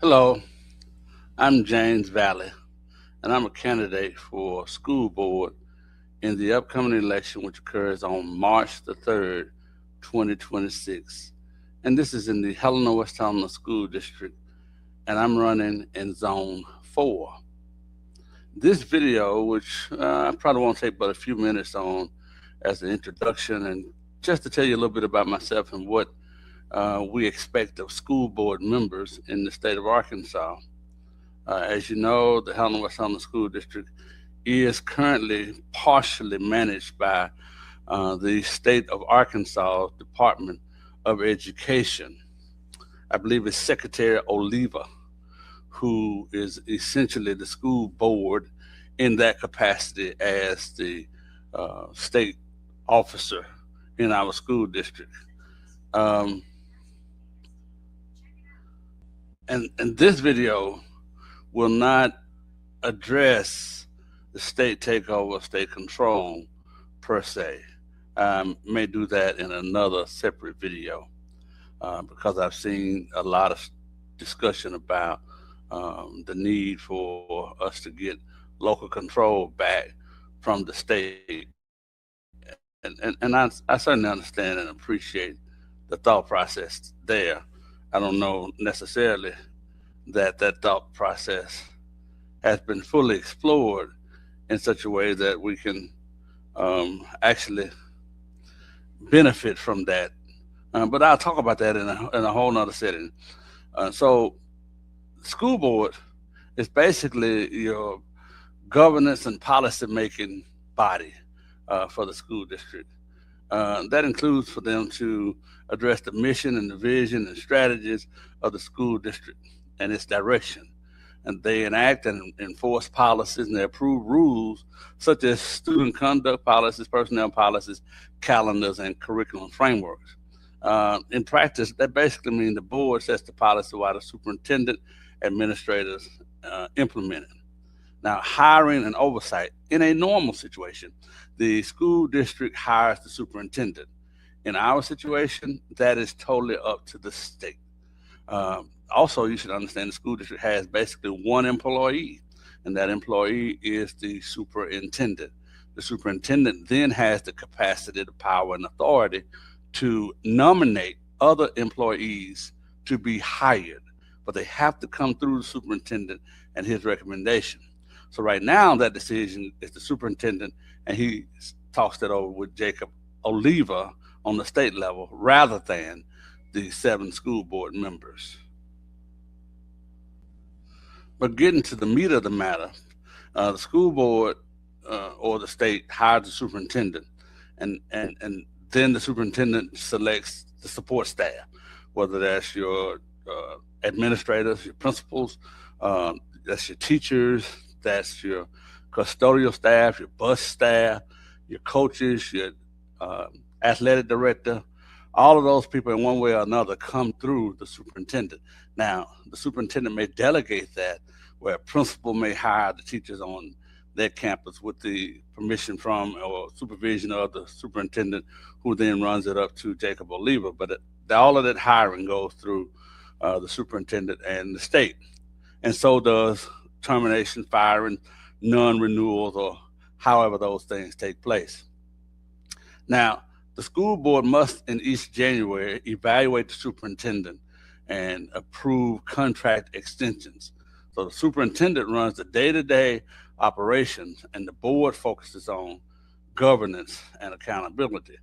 Hello, I'm James Valley, and I'm a candidate for school board in the upcoming election, which occurs on March the 3rd, 2026. And this is in the Helena West Helena School District, and I'm running in Zone 4. This video, which I probably won't take but a few minutes on as an introduction and just to tell you a little bit about myself and what we expect of school board members in the state of Arkansas. As you know, the Helena West Helena School District is currently partially managed by the state of Arkansas Department of Education. I believe it's Secretary Oliva, who is essentially the school board in that capacity as the state officer in our school district. Um, and this video will not address the state takeover, state control per se. May do that in another separate video because I've seen a lot of discussion about the need for us to get local control back from the state. And I certainly understand and appreciate the thought process there. I don't know necessarily that thought process has been fully explored in such a way that we can actually benefit from that. But I'll talk about that in a whole nother setting. So, school board is basically your governance and policy making body for the school district. That includes for them to address the mission and the vision and strategies of the school district and its direction. And they enact and enforce policies and they approve rules such as student conduct policies, personnel policies, calendars, and curriculum frameworks. In practice, that basically means the board sets the policy while the superintendent, administrators implement it. Now, hiring and oversight. In a normal situation, the school district hires the superintendent. In our situation, that is totally up to the state. Also, you should understand the school district has basically one employee, and that employee is the superintendent. The superintendent then has the capacity, the power, and authority to nominate other employees to be hired, but they have to come through the superintendent and his recommendation. So right now, that decision is the superintendent, and he talks that over with Jacob Oliva on the state level rather than the 7 school board members. But getting to the meat of the matter, the school board or the state hires the superintendent, and then the superintendent selects the support staff, whether that's your administrators, your principals, that's your teachers, that's your custodial staff, your bus staff, your coaches, your athletic director. All of those people, in one way or another, come through the superintendent. Now, the superintendent may delegate that, where a principal may hire the teachers on their campus with the permission from or supervision of the superintendent, who then runs it up to Jacob Oliva. But all of that hiring goes through the superintendent and the state. And so does termination, firing, non-renewals, or however those things take place. Now, the school board must, in each January, evaluate the superintendent and approve contract extensions. So the superintendent runs the day-to-day operations, and the board focuses on governance and accountability.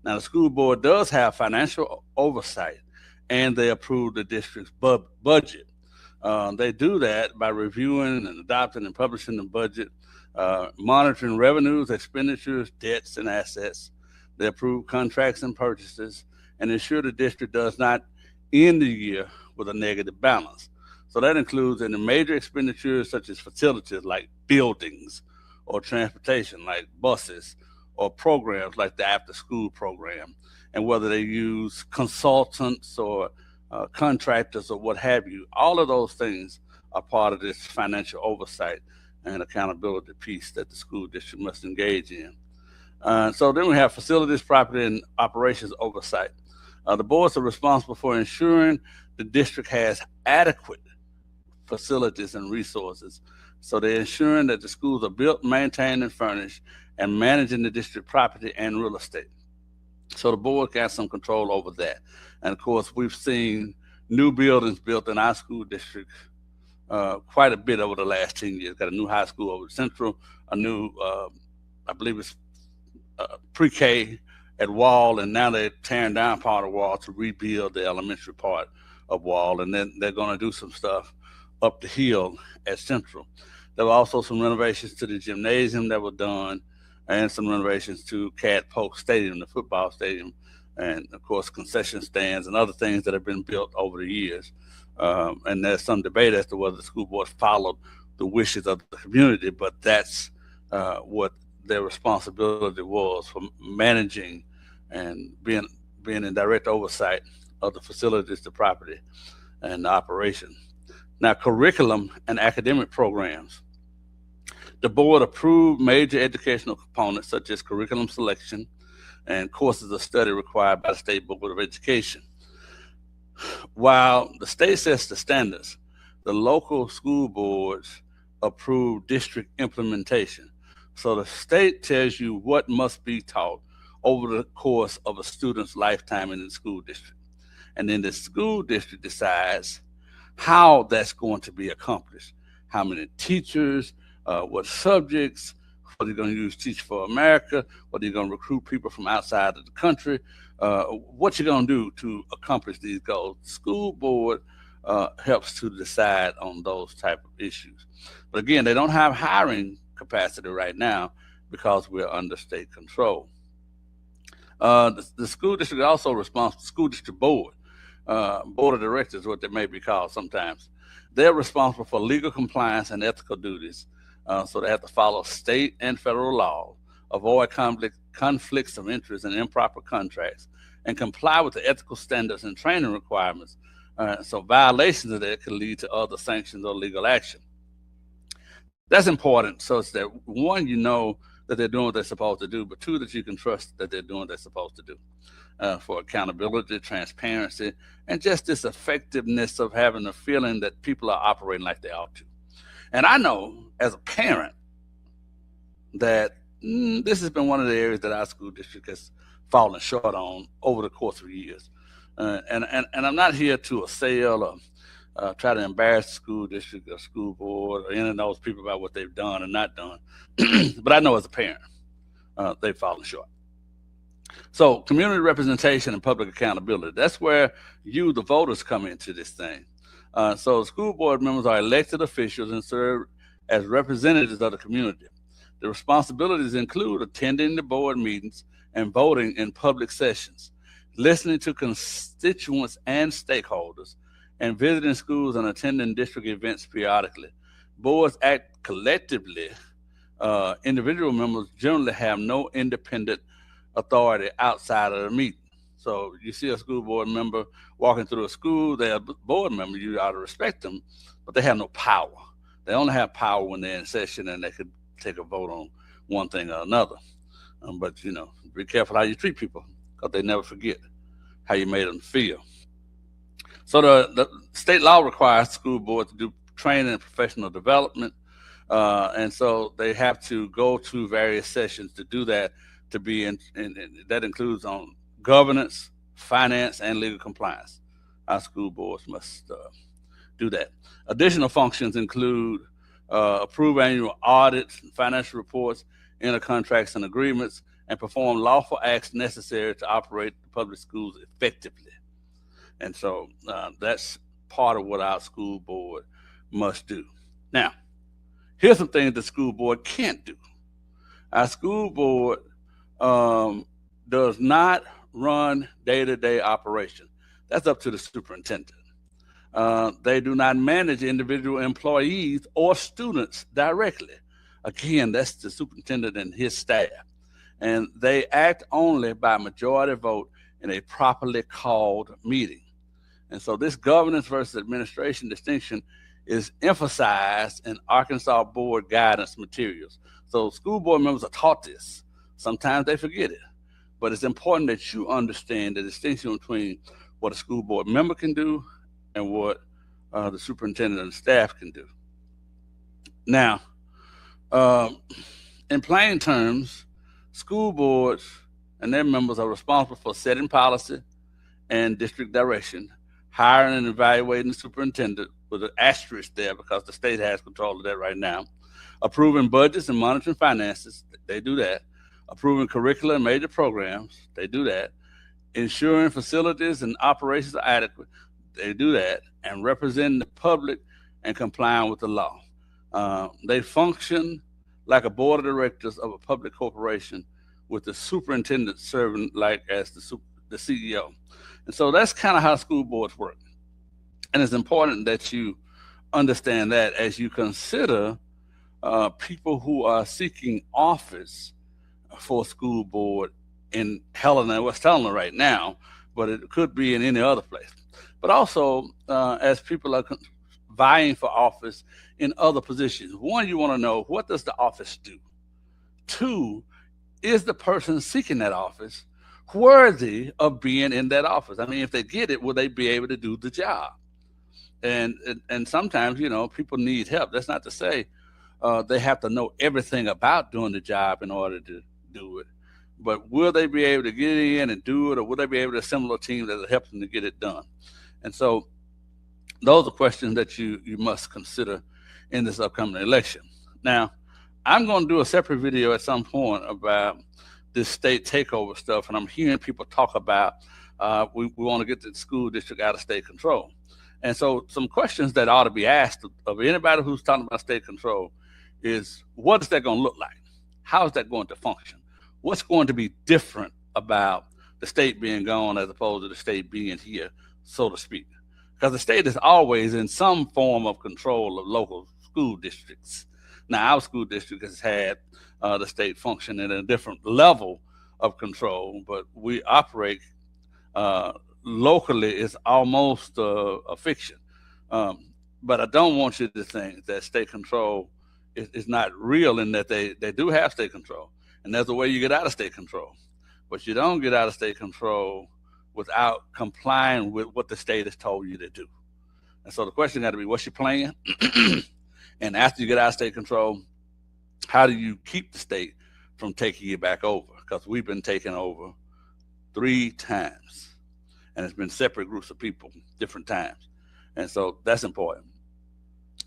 Now, the school board does have financial oversight, and they approve the district's budget. They do that by reviewing and adopting and publishing the budget, monitoring revenues, expenditures, debts, and assets. They approve contracts and purchases and ensure the district does not end the year with a negative balance. So that includes any major expenditures such as facilities like buildings or transportation like buses or programs like the after school program, and whether they use consultants or contractors or what have you. All of those things are part of this financial oversight and accountability piece that the school district must engage in. So then we have facilities, property, and operations oversight. The boards are responsible for ensuring the district has adequate facilities and resources. So they're ensuring that the schools are built, maintained, and furnished, and managing the district property and real estate. So the board got some control over that. And of course, we've seen new buildings built in our school district quite a bit over the last 10 years. Got a new high school over Central, a new, I believe it's pre-K at Wall, and now they're tearing down part of Wall to rebuild the elementary part of Wall, and then they're going to do some stuff up the hill at Central. There were also some renovations to the gymnasium that were done, and some renovations to Cat Polk Stadium, the football stadium, and of course concession stands and other things that have been built over the years. And there's some debate as to whether the school board followed the wishes of the community, but that's what their responsibility was, for managing and being in direct oversight of the facilities, the property, and the operation. Now, curriculum and academic programs. The board approved major educational components such as curriculum selection and courses of study required by the State Board of Education. While the state sets the standards, the local school boards approve district implementation. So the state tells you what must be taught over the course of a student's lifetime in the school district. And then the school district decides how that's going to be accomplished. How many teachers, what subjects, what you're going to use Teach for America, whether you're going to recruit people from outside of the country, what you're going to do to accomplish these goals. The school board helps to decide on those type of issues. But again, they don't have hiring capacity right now because we're under state control. The school district also responsible, school district board, board of directors, what they may be called sometimes. They're responsible for legal compliance and ethical duties. So they have to follow state and federal law, avoid conflicts of interest and improper contracts, and comply with the ethical standards and training requirements. So violations of that could lead to other sanctions or legal action. That's important, so it's that, one, you know that they're doing what they're supposed to do, but two, that you can trust that they're doing what they're supposed to do, for accountability, transparency, and just this effectiveness of having a feeling that people are operating like they ought to. And I know as a parent that this has been one of the areas that our school district has fallen short on over the course of years. And I'm not here to assail or try to embarrass the school district or school board or any of those people about what they've done and not done. But I know as a parent, they've fallen short. So community representation and public accountability, that's where you, the voters, come into this thing. So school board members are elected officials and serve as representatives of the community. The responsibilities include attending the board meetings and voting in public sessions, listening to constituents and stakeholders, and visiting schools and attending district events periodically. Boards act collectively. Individual members generally have no independent authority outside of the meeting. So you see a school board member walking through a school, they're a board member, you ought to respect them, but they have no power. They only have power when they're in session and they could take a vote on one thing or another. But you know, be careful how you treat people, because they never forget how you made them feel. So the state law requires the school board to do training and professional development. And so they have to go to various sessions to do that, to be in that includes on governance, finance, and legal compliance. Our school boards must do that. Additional functions include approve annual audits, financial reports, enter contracts and agreements, and perform lawful acts necessary to operate the public schools effectively. And so that's part of what our school board must do. Now, here's some things the school board can't do. Our school board does not run day-to-day operation. That's up to the superintendent. They do not manage individual employees or students directly. Again, that's the superintendent and his staff. And they act only by majority vote in a properly called meeting. And so this governance versus administration distinction is emphasized in Arkansas board guidance materials. So school board members are taught this. Sometimes they forget it. But it's important that you understand the distinction between what a school board member can do and what the superintendent and staff can do. Now, um, in plain terms, school boards and their members are responsible for setting policy and district direction, hiring and evaluating the superintendent with an asterisk there because the state has control of that right now, approving budgets and monitoring finances, they do that, approving curricula and major programs, they do that, ensuring facilities and operations are adequate, they do that, and representing the public and complying with the law. They function like a board of directors of a public corporation with the superintendent serving like as the CEO. And so that's kind of how school boards work. And it's important that you understand that as you consider people who are seeking office for a school board in Helena and West Helena right now, but it could be in any other place. But also, as people are vying for office in other positions, one, you want to know, what does the office do? Two, is the person seeking that office worthy of being in that office? I mean, if they get it, will they be able to do the job? And sometimes, people need help. That's not to say they have to know everything about doing the job in order to do it. But will they be able to get in and do it, or will they be able to assemble a team that will help them to get it done? And so those are questions that you must consider in this upcoming election. Now, I'm going to do a separate video at some point about this state takeover stuff, and I'm hearing people talk about we want to get the school district out of state control. And so some questions that ought to be asked of anybody who's talking about state control is, what is that going to look like? How is that going to function? What's going to be different about the state being gone as opposed to the state being here, so to speak? Because the state is always in some form of control of local school districts. Now, our school district has had the state function at a different level of control, but we operate locally. Is almost a fiction. But I don't want you to think that state control is not real, in that they do have state control. And there's a way you get out of state control. But you don't get out of state control without complying with what the state has told you to do. And so the question got to be, what's your plan? And after you get out of state control, how do you keep the state from taking you back over? Because we've been taken over 3 times. And it's been separate groups of people, different times. And so that's important.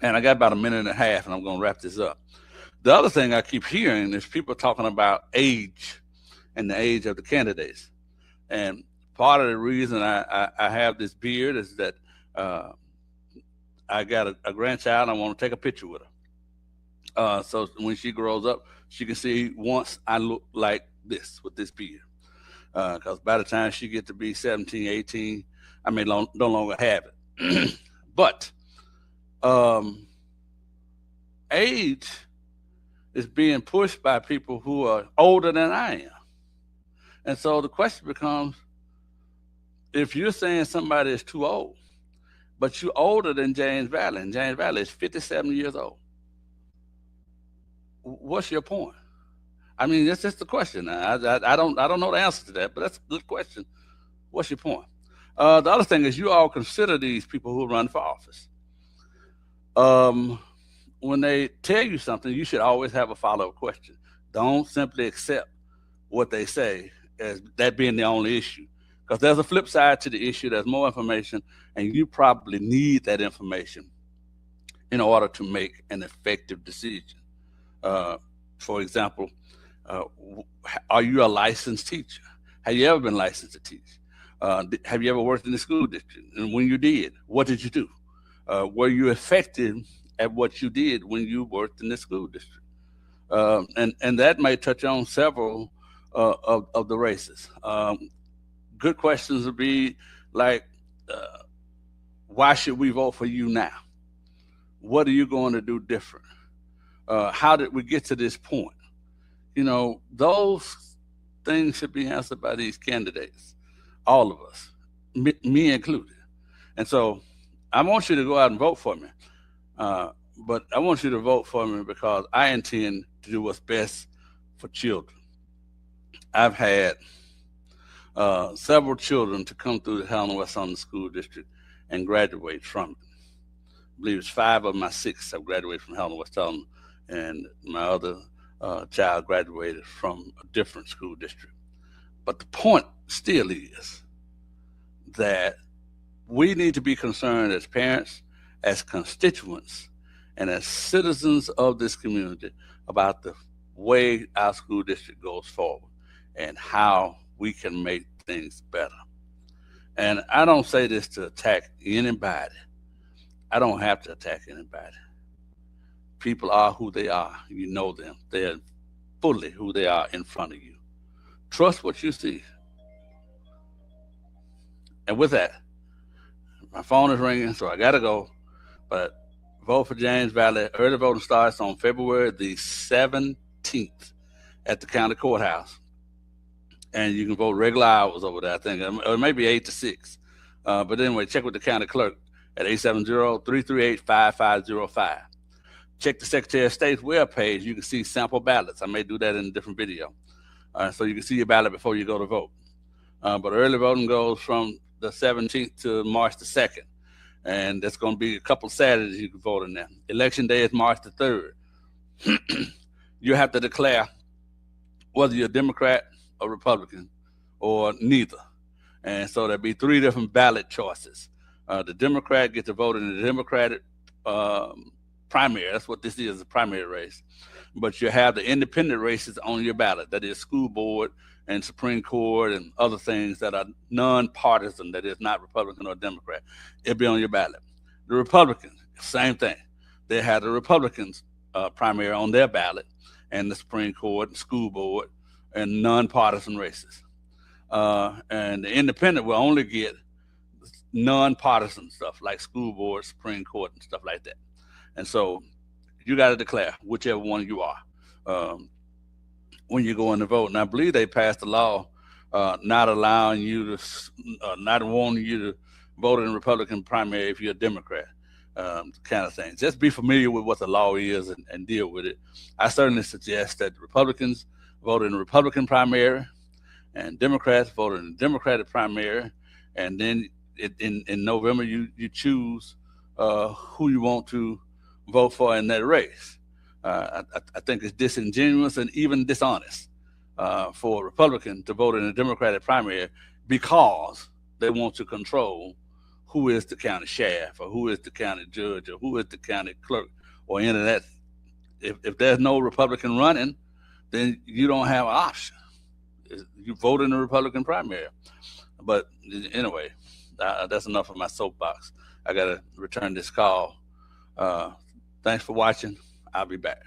And I got about a minute and a half, and I'm going to wrap this up. The other thing I keep hearing is people talking about age and the age of the candidates. And part of the reason I have this beard is that I got a grandchild. I want to take a picture with her. So when she grows up, she can see once I look like this with this beard. Because by the time she gets to be 17, 18, I may no longer have it. But age is being pushed by people who are older than I am. And so the question becomes, if you're saying somebody is too old, but you're older than James Valley, and James Valley is 57 years old, what's your point? I mean, that's just the question. I don't know the answer to that, but that's a good question. What's your point? The other thing is, you all consider these people who run for office. When they tell you something, you should always have a follow-up question. Don't simply accept what they say as that being the only issue, because there's a flip side to the issue. There's more information, and you probably need that information in order to make an effective decision. For example, are you a licensed teacher? Have you ever been licensed to teach? Have you ever worked in the school district? And when you did, what did you do? Were you effective at what you did when you worked in the school district? And that may touch on several of the races. Good questions would be like, why should we vote for you now? What are you going to do different? How did we get to this point? Those things should be answered by these candidates, all of us, me included. And so I want you to go out and vote for me. But I want you to vote for me because I intend to do what's best for children. I've had several children to come through the Helena West Helena School District and graduate from it. believe it's 5 of my 6 have graduated from Helena, West Helena, and my other child graduated from a different school district. But the point still is that we need to be concerned as parents, as constituents, and as citizens of this community about the way our school district goes forward and how we can make things better. And I don't say this to attack anybody. I don't have to attack anybody. People are who they are. You know them. They're fully who they are in front of you. Trust what you see. And with that, my phone is ringing, so I got to go. But vote for James Valley. Early voting starts on February the 17th at the county courthouse. And you can vote regular hours over there, I think. Or maybe 8 to 6. But anyway, check with the county clerk at 870-338-5505. Check the Secretary of State's webpage. You can see sample ballots. I may do that in a different video. So you can see your ballot before you go to vote. But early voting goes from the 17th to March the 2nd. And there's going to be a couple Saturdays you can vote in there. Election day is March the 3rd. You have to declare whether you're a Democrat or Republican or neither. And so there'll be 3 different ballot choices. The Democrat gets to vote in the Democratic primary. That's what this is, a primary race. But you have the independent races on your ballot. That is school board and Supreme Court and other things that are nonpartisan, that is not Republican or Democrat. It'll be on your ballot. The Republicans, same thing. They have the Republicans primary on their ballot, and the Supreme Court and school board and nonpartisan races. And the independent will only get nonpartisan stuff like school board, Supreme Court, and stuff like that. And so you got to declare whichever one you are when you go in to vote. And I believe they passed a law not allowing you to, not wanting you to vote in a Republican primary if you're a Democrat, kind of thing. Just be familiar with what the law is and deal with it. I certainly suggest that Republicans vote in a Republican primary and Democrats vote in a Democratic primary. And then in November, you choose who you want to vote for in that race. I think it's disingenuous and even dishonest for a Republican to vote in a Democratic primary because they want to control who is the county sheriff or who is the county judge or who is the county clerk or any of that. If there's no Republican running, then you don't have an option. You vote in the Republican primary. But anyway, that's enough of my soapbox. I got to return this call. Thanks for watching. I'll be back.